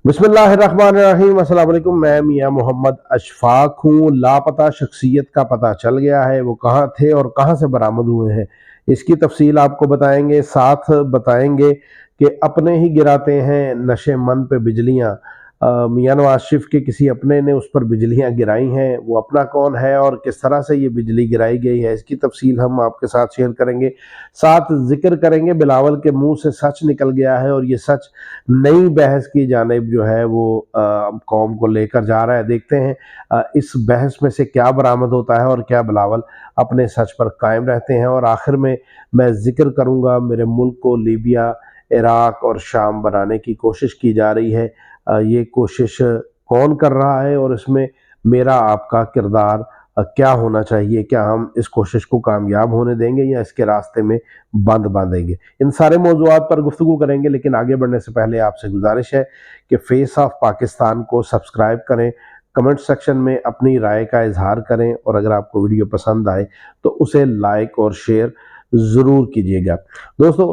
बिस्मिल्लाहिर्रहमानिर्रहीम। अस्सलाम वालेकुम। मैं मियां मोहम्मद अशफाक हूँ। लापता शख्सियत का पता चल गया है, वो कहाँ थे और कहाँ से बरामद हुए हैं, इसकी तफसील आपको बताएंगे। साथ बताएंगे कि अपने ही गिराते हैं नशे मन पे बिजलियाँ। मियां नवाज शरीफ के किसी अपने ने उस पर बिजलियाँ गिराई हैं, वो अपना कौन है और किस तरह से ये बिजली गिराई गई है, इसकी तफसील हम आपके साथ शेयर करेंगे। साथ जिक्र करेंगे बिलावल के मुंह से सच निकल गया है और ये सच नई बहस की जानिब जो है वो कौम को लेकर जा रहा है। देखते हैं इस बहस में से क्या बरामद होता है और क्या बिलावल अपने सच पर कायम रहते हैं। और आखिर में मैं जिक्र करूंगा मेरे मुल्क को लीबिया, इराक और शाम बनाने की कोशिश की जा रही है। ये कोशिश कौन कर रहा है और इसमें मेरा आपका किरदार क्या होना चाहिए? क्या हम इस कोशिश को कामयाब होने देंगे या इसके रास्ते में बंद बांधेंगे? इन सारे मौज़ूआत पर गुफ्तगू करेंगे, लेकिन आगे बढ़ने से पहले आपसे गुजारिश है कि फेस ऑफ पाकिस्तान को सब्सक्राइब करें, कमेंट सेक्शन में अपनी राय का इजहार करें और अगर आपको वीडियो पसंद आए तो उसे लाइक और शेयर ज़रूर कीजिएगा। दोस्तों,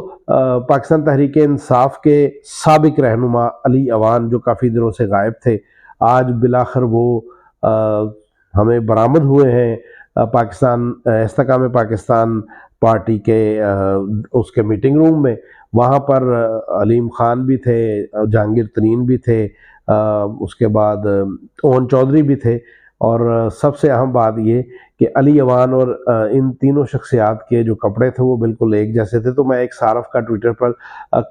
पाकिस्तान तहरीक इंसाफ के साबिक रहनुमा अली अवान जो काफ़ी दिनों से गायब थे, आज बिलाखिर वो हमें बरामद हुए हैं पाकिस्तान इस्तेकाम पाकिस्तान पार्टी के उसके मीटिंग रूम में। वहाँ पर अलीम खान भी थे, जहांगीर तरीन भी थे, उसके बाद ओन चौधरी भी थे। और सबसे अहम बात ये कि अली अवान और इन तीनों शख्सियात के जो कपड़े थे वो बिल्कुल एक जैसे थे। तो मैं एक सारफ का ट्विटर पर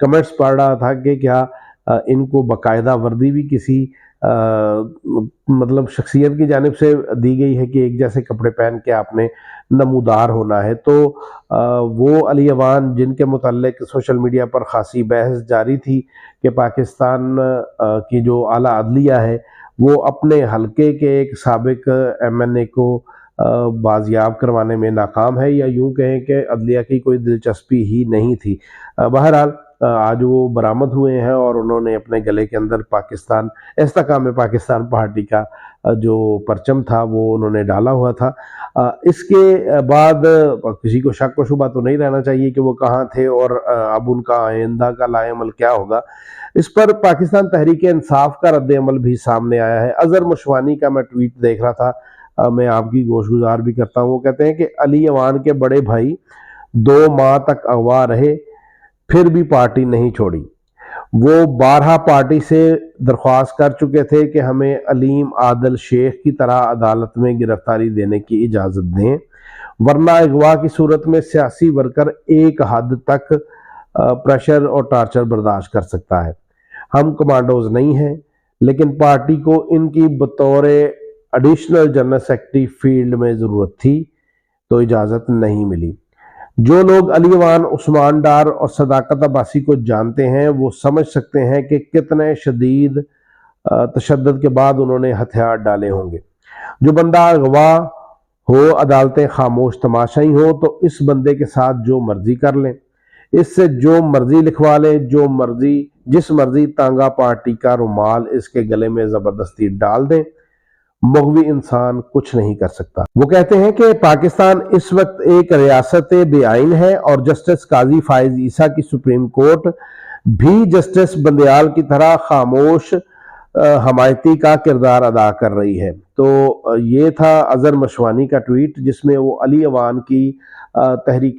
कमेंट्स पढ़ रहा था कि क्या इनको बाकायदा वर्दी भी किसी मतलब शख्सियत की जानिब से दी गई है कि एक जैसे कपड़े पहन के आपने नमूदार होना है। तो वो अली अवान जिनके मुताल्लिक सोशल मीडिया पर खासी बहस जारी थी कि पाकिस्तान की जो आला अदलिया है वो अपने हलके के एक साबिक MNA को बाजियाब करवाने में नाकाम है, या यूं कहें कि अदलिया की कोई दिलचस्पी ही नहीं थी। बहरहाल आज वो बरामद हुए हैं और उन्होंने अपने गले के अंदर पाकिस्तान इस्तेकाम पाकिस्तान पार्टी का जो परचम था वो उन्होंने डाला हुआ था। इसके बाद किसी को शक व शुबा तो नहीं रहना चाहिए कि वो कहाँ थे और अब उनका आइंदा का लाएअमल क्या होगा। इस पर पाकिस्तान तहरीक इंसाफ का रद्द-ए-अमल भी सामने आया है। अजहर मशवानी का मैं ट्वीट देख रहा था, मैं आपकी गोशगुजार भी करता हूँ। वो कहते हैं कि अली अवान के बड़े भाई 2 माह तक अगवा रहे, फिर भी पार्टी नहीं छोड़ी। वो 12 पार्टी से दरख्वास्त कर चुके थे कि हमें अलीम आदल शेख की तरह अदालत में गिरफ्तारी देने की इजाज़त दें, वरना अगवा की सूरत में सियासी वर्कर एक हद तक प्रेशर और टार्चर बर्दाश्त कर सकता है। हम कमांडोज नहीं हैं, लेकिन पार्टी को इनकी बतौर एडिशनल जनरल सेक्रेटरी फील्ड में ज़रूरत थी तो इजाज़त नहीं मिली। जो लोग अली अवान, उस्मान डार और सदाकत अब्बासी को जानते हैं वो समझ सकते हैं कि कितने शदीद तशद्दुद के बाद उन्होंने हथियार डाले होंगे। जो बंदा अगवा हो, अदालतें खामोश तमाशाई हो, तो इस बंदे के साथ जो मर्जी कर लें, इससे जो मर्जी लिखवा लें, जो मर्जी जिस मर्जी तांगा पार्टी का रुमाल इसके गले में जबरदस्ती डाल दें, मगवी इंसान कुछ नहीं कर सकता। वो कहते हैं कि पाकिस्तान इस वक्त एक रियासत बेआइन है और जस्टिस काजी फाइज ईसा की सुप्रीम कोर्ट भी जस्टिस बंदयाल की तरह खामोश हमायती का किरदार अदा कर रही है। तो ये था अजहर मशवानी का ट्वीट, जिसमें वो अली अवान की तहरीक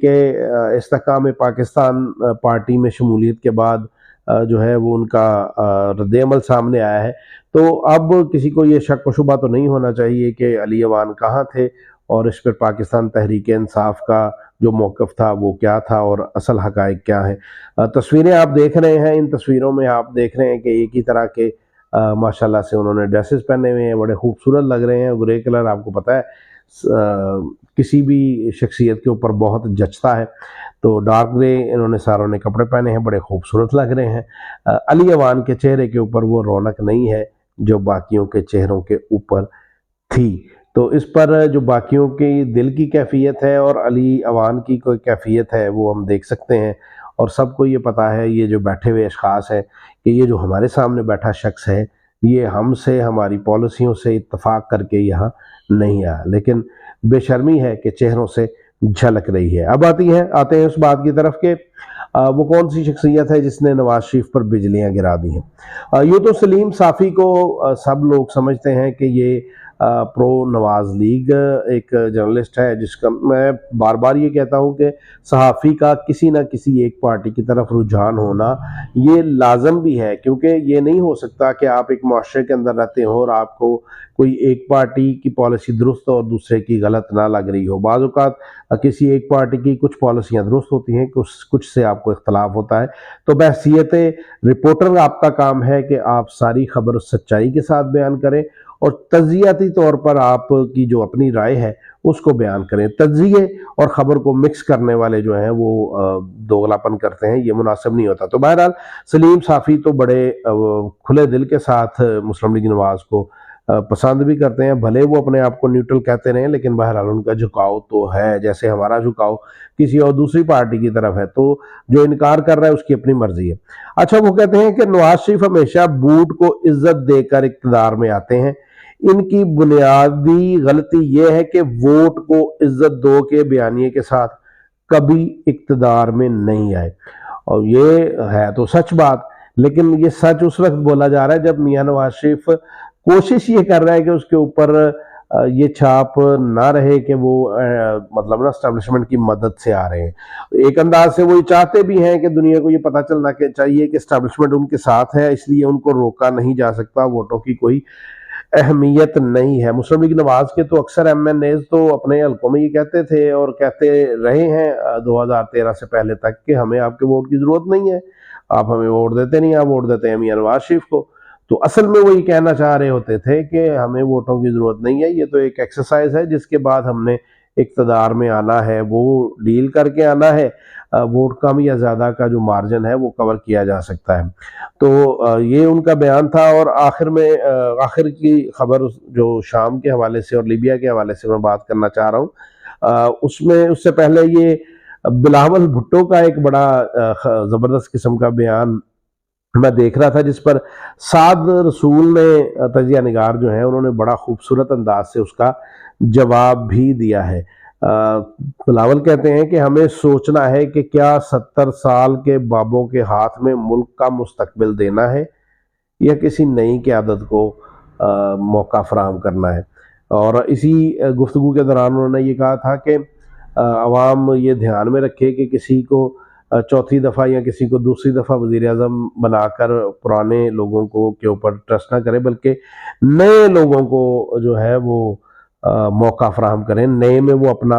इस्तेकाम पाकिस्तान पार्टी में शमूलियत के बाद जो है वो उनका रद्द-ए-अमल सामने आया है। तो अब किसी को ये शक व शुबा तो नहीं होना चाहिए कि अली अवान कहाँ थे और इस पर पाकिस्तान तहरीक इंसाफ का जो मौक़िफ़ था वो क्या था और असल हक़ाइक़ क्या है। तस्वीरें आप देख रहे हैं, इन तस्वीरों में आप देख रहे हैं कि एक ही तरह के माशाल्लाह से उन्होंने ड्रेसेस पहने हुए हैं, बड़े खूबसूरत लग रहे हैं। ग्रे कलर आपको पता है किसी भी शख्सियत के ऊपर बहुत जचता है, तो डार्क ग्रे इन्होंने सारों ने कपड़े पहने हैं, बड़े खूबसूरत लग रहे हैं। अली अवान के चेहरे के ऊपर वो रौनक नहीं है जो बाकियों के चेहरों के ऊपर थी। तो इस पर जो बाकियों की दिल की कैफियत है और अली अवान की कोई कैफियत है वो हम देख सकते हैं। और सबको ये पता है, ये जो बैठे हुए अशखास हैं, कि ये जो हमारे सामने बैठा शख्स है ये हमसे, हमारी पॉलिसियों से इत्तफाक करके यहाँ नहीं आया, लेकिन बेशर्मी है कि चेहरों से झलक रही है। अब आते हैं उस बात की तरफ के वो कौन सी शख्सियत है जिसने नवाज शरीफ पर बिजलियां गिरा दी हैं। यूँ तो सलीम साफ़ी को सब लोग समझते हैं कि ये प्रो नवाज लीग एक जर्नलिस्ट है, जिसका मैं बार बार ये कहता हूँ कि सहाफ़ी का किसी न किसी एक पार्टी की तरफ रुझान होना ये लाजम भी है, क्योंकि ये नहीं हो सकता कि आप एक मुआशरे के अंदर रहते हो और आपको कोई एक पार्टी की पॉलिसी दुरुस्त और दूसरे की गलत ना लग रही हो। बाज़ औक़ात किसी एक पार्टी की कुछ पॉलिसियाँ दुरुस्त होती हैं, कुछ से आपको इख्तलाफ होता है। तो बहसीयत रिपोर्टर आपका काम है कि आप सारी खबर सच्चाई के साथ बयान करें और तज्जियाती तौर पर आपकी जो अपनी राय है उसको बयान करें। तज्जिए और ख़बर को मिक्स करने वाले जो हैं वो दोगलापन करते हैं, ये मुनासिब नहीं होता। तो बहरहाल सलीम साफ़ी तो बड़े खुले दिल के साथ मुस्लिम लीग नवाज़ को पसंद भी करते हैं, भले वो अपने आप को न्यूट्रल कहते रहें, लेकिन बहरहाल उनका झुकाव तो है, जैसे हमारा झुकाव किसी और दूसरी पार्टी की तरफ है। तो जो इनकार कर रहा है उसकी अपनी मर्जी है। अच्छा, वो कहते हैं कि नवाज शरीफ हमेशा बूट को इज्जत देकर इक़्तिदार में आते हैं। इनकी बुनियादी गलती यह है कि वोट को इज्जत दो के बयानिए के साथ कभी इक़्तिदार में नहीं आए। और ये है तो सच बात, लेकिन ये सच उस वक्त बोला जा रहा है जब मियां नवाज शरीफ कोशिश ये कर रहा है कि उसके ऊपर ये छाप ना रहे कि वो मतलब ना एस्टेब्लिशमेंट की मदद से आ रहे हैं। एक अंदाज से वो ये चाहते भी हैं कि दुनिया को ये पता चलना चाहिए कि एस्टेब्लिशमेंट उनके साथ है, इसलिए उनको रोका नहीं जा सकता, वोटों की कोई अहमियत नहीं है। मुस्लिम लीग नवाज के तो अक्सर MNAs तो अपने हल्कों में ये कहते थे और कहते रहे हैं 2013 से पहले तक कि हमें आपके वोट की जरूरत नहीं है, आप हमें वोट देते नहीं, आप वोट देते हैं मियां नवाज शरीफ को। तो असल में वो ये कहना चाह रहे होते थे कि हमें वोटों की जरूरत नहीं है, ये तो एक एक्सरसाइज है जिसके बाद हमने इक़्तिदार में आना है, वो डील करके आना है, वोट कम या ज़्यादा का जो मार्जिन है वो कवर किया जा सकता है। तो ये उनका बयान था। और आखिर में आखिर की खबर जो शाम के हवाले से और लीबिया के हवाले से मैं बात करना चाह रहा हूँ, उसमें उससे पहले ये बिलावल भुट्टो का एक बड़ा ज़बरदस्त किस्म का बयान मैं देख रहा था, जिस पर साद रसूल ने तजिया निगार जो है उन्होंने बड़ा खूबसूरत अंदाज से उसका जवाब भी दिया है। बिलावल कहते हैं कि हमें सोचना है कि क्या 70 साल के बाबों के हाथ में मुल्क का मुस्तकबिल देना है या किसी नई क़यादत को मौका फराहम करना है। और इसी गुफ्तगू के दौरान उन्होंने ये कहा था कि अवाम ये ध्यान में रखे कि किसी को चौथी दफ़ा या किसी को दूसरी दफ़ा वज़ीर आज़म बनाकर पुराने लोगों को के ऊपर ट्रस्ट ना करे, बल्कि नए लोगों को जो है वो मौका फराहम करें। नए में वो अपना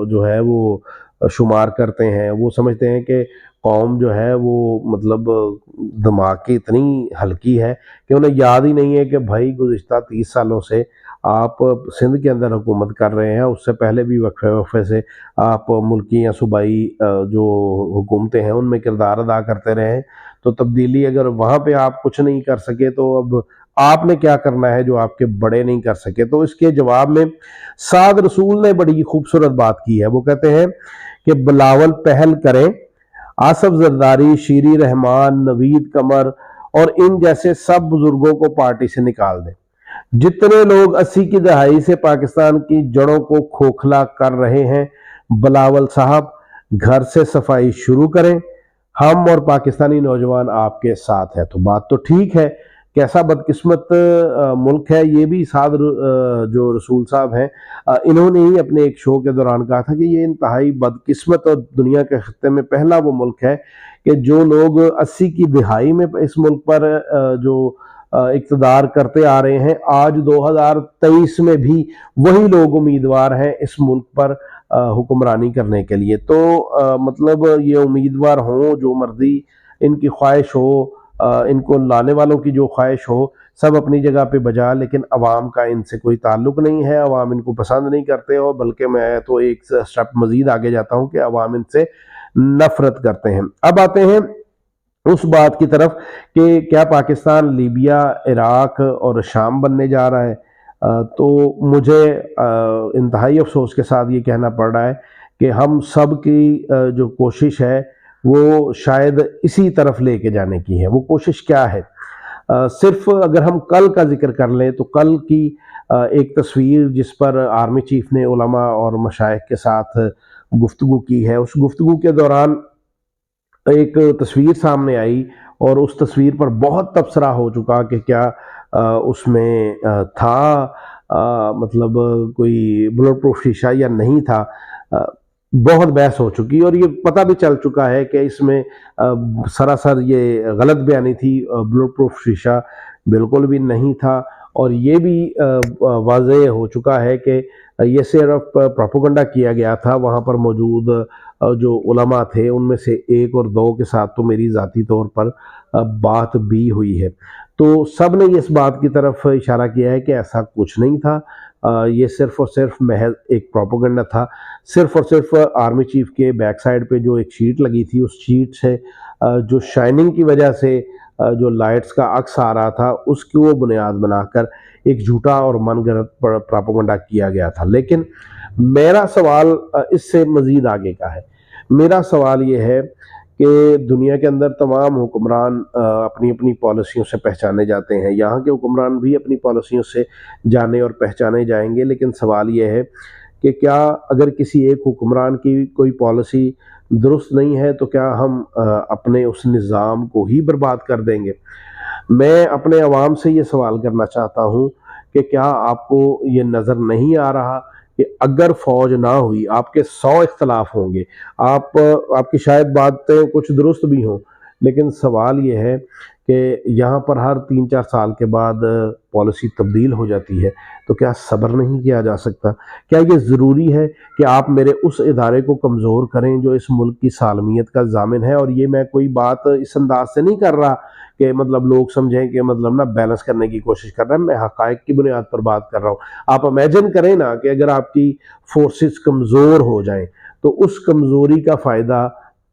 जो है वो शुमार करते हैं। वो समझते हैं कि कौम जो है वो मतलब दिमाग की इतनी हल्की है कि उन्हें याद ही नहीं है कि भाई गुज़िश्ता 30 सालों से आप सिंध के अंदर हुकूमत कर रहे हैं, उससे पहले भी वक्फे से आप मुल्की या सूबाई जो हुकूमतें हैं उनमें किरदार अदा करते रहे हैं। तो तब्दीली अगर वहाँ पे आप कुछ नहीं कर सके तो अब आपने क्या करना है जो आपके बड़े नहीं कर सके। तो इसके जवाब में साद रसूल ने बड़ी खूबसूरत बात की है। वो कहते हैं कि बिलावल पहल करें, आसफ जरदारी, शीरी रहमान, नवीद कमर और इन जैसे सब बुजुर्गों को पार्टी से निकाल दें। जितने लोग 80 की दहाई से पाकिस्तान की जड़ों को खोखला कर रहे हैं, बिलावल साहब घर से सफाई शुरू करें, हम और पाकिस्तानी नौजवान आपके साथ है। तो बात तो ठीक है, कैसा बदकिस्मत मुल्क है। ये भी साद जो रसूल साहब हैं इन्होंने ही अपने एक शो के दौरान कहा था कि ये इंतहाई बदकिस्मत और दुनिया के खत्ते में पहला वो मुल्क है कि जो लोग 80 की दिहाई में इस मुल्क पर जो इक़्तिदार करते आ रहे हैं, आज 2023 में भी वही लोग उम्मीदवार हैं इस मुल्क पर हुक्मरानी करने के लिए। तो मतलब ये उम्मीदवार हों, जो मर्जी इनकी ख्वाहिश हो, इनको लाने वालों की जो ख्वाहिश हो, सब अपनी जगह पे बजा, लेकिन अवाम का इनसे कोई ताल्लुक नहीं है। अवाम इनको पसंद नहीं करते, और बल्कि मैं तो एक स्टेप मजीद आगे जाता हूँ कि अवाम इनसे नफरत करते हैं। अब आते हैं उस बात की तरफ कि क्या पाकिस्तान लीबिया, इराक और शाम बनने जा रहा है। तो मुझे इंतहाई अफसोस के साथ ये कहना पड़ रहा है कि हम सब की जो कोशिश है वो शायद इसी तरफ लेके जाने की है। वो कोशिश क्या है? सिर्फ अगर हम कल का जिक्र कर लें तो कल की एक तस्वीर जिस पर आर्मी चीफ ने उलमा और मशाइख के साथ गुफ्तगू की है, उस गुफ्तगू के दौरान एक तस्वीर सामने आई और उस तस्वीर पर बहुत तबसरा हो चुका कि क्या उसमें था मतलब कोई बुलेट प्रूफ शीशा या नहीं था। अ, बहुत बहस हो चुकी और ये पता भी चल चुका है कि इसमें सरासर ये गलत बयानी थी। बुलेट प्रूफ शीशा बिल्कुल भी नहीं था और ये भी वाज़ेह हो चुका है कि ये सिर्फ प्रोपेगेंडा किया गया था। वहाँ पर मौजूद जो उलमा थे उनमें से एक और दो के साथ तो मेरी ज़ाती तौर पर बात भी हुई है। तो सब ने इस बात की तरफ इशारा किया है कि ऐसा कुछ नहीं था। ये सिर्फ और सिर्फ महज एक प्रोपेगेंडा था। सिर्फ और सिर्फ आर्मी चीफ के बैक साइड पे जो एक शीट लगी थी उस शीट से जो शाइनिंग की वजह से जो लाइट्स का अक्स आ रहा था उसको बुनियाद बनाकर एक झूठा और मनगढ़ंत प्रोपेगेंडा किया गया था। लेकिन मेरा सवाल इससे मजीद आगे का है। मेरा सवाल ये है कि दुनिया के अंदर तमाम हुक्मरान अपनी अपनी पॉलिसियों से पहचाने जाते हैं। यहाँ के हुक्मरान भी अपनी पॉलिसियों से जाने और पहचाने जाएंगे। लेकिन सवाल ये है कि क्या अगर किसी एक हुक्मरान की कोई पॉलिसी दुरुस्त नहीं है तो क्या हम अपने उस निज़ाम को ही बर्बाद कर देंगे। मैं अपने अवाम से ये सवाल करना चाहता हूँ कि क्या आपको ये नज़र नहीं आ रहा कि अगर फौज ना हुई आपके 100 इख्तलाफ होंगे, आपकी शायद बातें कुछ दुरुस्त भी हों, लेकिन सवाल ये है कि यहाँ पर हर 3-4 साल के बाद पॉलिसी तब्दील हो जाती है। तो क्या सब्र नहीं किया जा सकता? क्या ये ज़रूरी है कि आप मेरे उस इदारे को कमज़ोर करें जो इस मुल्क की सालमियत का ज़ामिन है? और ये मैं कोई बात इस अंदाज से नहीं कर रहा कि मतलब लोग समझें कि मतलब ना बैलेंस करने की कोशिश कर रहा है। मैं हक़ाइक़ की बुनियाद पर बात कर रहा हूँ। आप इमेजिन करें ना कि अगर आपकी फोर्सेस कमज़ोर हो जाएं तो उस कमज़ोरी का फ़ायदा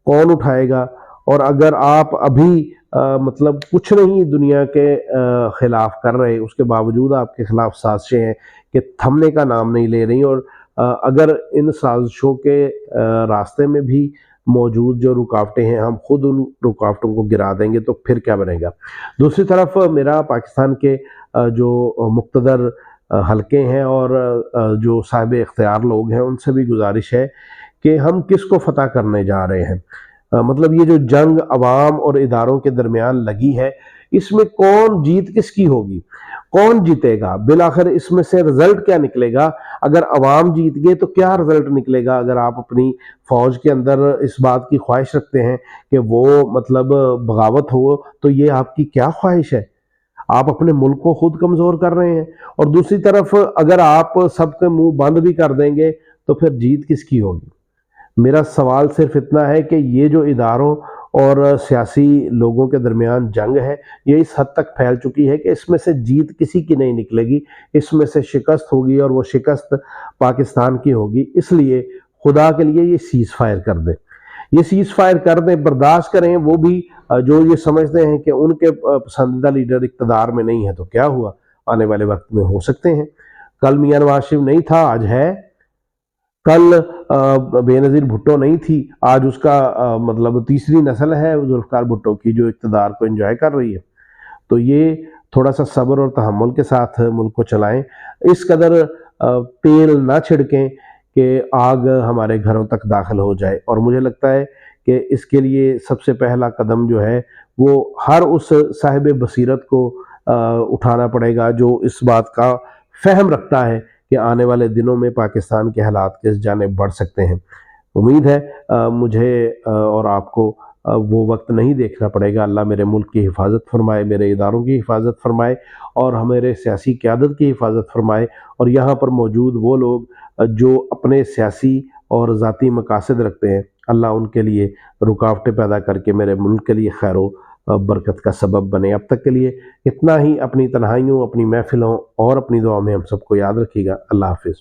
कौन उठाएगा? और अगर आप अभी मतलब कुछ नहीं दुनिया के खिलाफ कर रहे, उसके बावजूद आपके खिलाफ साजिशें हैं कि थमने का नाम नहीं ले रही और अगर इन साजिशों के रास्ते में भी मौजूद जो रुकावटें हैं हम खुद उन रुकावटों को गिरा देंगे तो फिर क्या बनेगा। दूसरी तरफ मेरा पाकिस्तान के जो मुक़्तदर हल्के हैं और जो साहिब इख्तियार लोग हैं उनसे भी गुजारिश है कि हम किसको फतह करने जा रहे हैं। मतलब ये जो जंग अवाम और इदारों के दरमियान लगी है इसमें कौन जीत किसकी होगी, कौन जीतेगा, बिलाखिर इसमें से रिजल्ट क्या निकलेगा। अगर अवाम जीत गए तो क्या रिजल्ट निकलेगा। अगर आप अपनी फौज के अंदर इस बात की ख्वाहिश रखते हैं कि वो मतलब बगावत हो तो ये आपकी क्या ख्वाहिश है। आप अपने मुल्क को खुद कमजोर कर रहे हैं और दूसरी तरफ अगर आप सबके मुंह बंद भी कर देंगे तो फिर जीत किसकी होगी। मेरा सवाल सिर्फ इतना है कि ये जो इदारों और सियासी लोगों के दरमियान जंग है ये इस हद तक फैल चुकी है कि इसमें से जीत किसी की नहीं निकलेगी, इसमें से शिकस्त होगी और वो शिकस्त पाकिस्तान की होगी। इसलिए खुदा के लिए ये सीज़ फायर कर दें, ये सीज़ फायर कर दें, बर्दाश्त करें। वो भी जो ये समझते हैं कि उनके पसंदीदा लीडर इक़्तिदार में नहीं है तो क्या हुआ, आने वाले वक्त में हो सकते हैं। कल मियां नवाज शरीफ नहीं था, आज है। कल बेनज़ीर भुट्टो नहीं थी, आज उसका मतलब तीसरी नस्ल है जुल्फ़िकार भुट्टो की जो इक़्तिदार को एंजॉय कर रही है। तो ये थोड़ा सा सब्र और तहम्मुल के साथ मुल्क को चलाएं। इस कदर तेल ना छिड़कें कि आग हमारे घरों तक दाखिल हो जाए। और मुझे लगता है कि इसके लिए सबसे पहला कदम जो है वो हर उस साहिब बसीरत को उठाना पड़ेगा जो इस बात का फ़हम रखता है कि आने वाले दिनों में पाकिस्तान के हालात किस जानिब बढ़ सकते हैं। उम्मीद है मुझे और आपको वो वक्त नहीं देखना पड़ेगा। अल्लाह मेरे मुल्क की हिफाजत फरमाए, मेरे इदारों की हिफाजत फरमाए और हमारे सियासी क़यादत की हिफाजत फरमाए। और यहाँ पर मौजूद वो लोग जो अपने सियासी और ज़ाती मकासद रखते हैं, अल्लाह उनके लिए रुकावटें पैदा करके मेरे मुल्क के लिए खैर बरकत का सबब बने। अब तक के लिए इतना ही। अपनी तन्हाइयों, अपनी महफिलों और अपनी दुआ में हम सबको याद रखिएगा। अल्लाह हाफिज़।